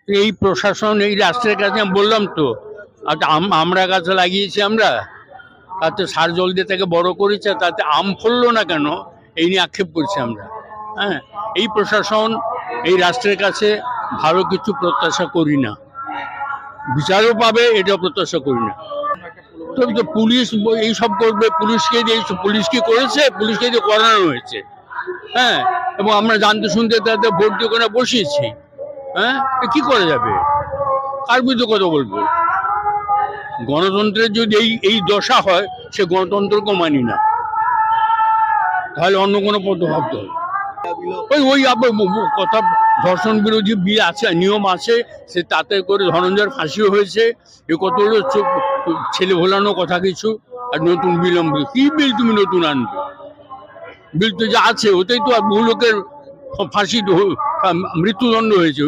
এই প্রশাসন এই রাষ্ট্রের কাছে আমি বললাম তো, আচ্ছা আমরা গাছ লাগিয়েছি, আমরা তাতে সার জল দিয়ে তাকে বড় করেছে, তাতে আম ফললো না কেন এই নিয়ে আক্ষেপ করছি আমরা। হ্যাঁ, এই প্রশাসন এই রাষ্ট্রের কাছে ভালো কিছু প্রত্যাশা করি না, বিচারও পাবে এটা প্রত্যাশা করি না। তবে তো পুলিশ এইসব করবে, পুলিশকে দিয়ে পুলিশ কি করেছে, পুলিশকে দিয়ে করানো হয়েছে। হ্যাঁ, এবং আমরা জানতে শুনতে তাদের ভোট দিয়ে ওখানে বসিয়েছি। হ্যাঁ, কি করা যাবে, কার বিরুদ্ধে কথা বলবো? গণতন্ত্রের যদি এই দশা হয়, সে গণতন্ত্রকে মানি না, তাহলে অন্য কোনো পথ ভাবতে হবে। ওই কথা, ধর্ষণ বিরোধী বিল আছে, নিয়ম আছে, সে তাতে করে ধনঞ্জয়ের ফাঁসিও হয়েছে। এ কত হলো ছেলে ভোলানো কথা কিছু। আর নতুন বিল, কি বিল তুমি নতুন আনবে? বিল তো যা আছে ওতেই তো আর বহু লোকের ফাঁসি, মৃত্যুদণ্ড হয়েছে।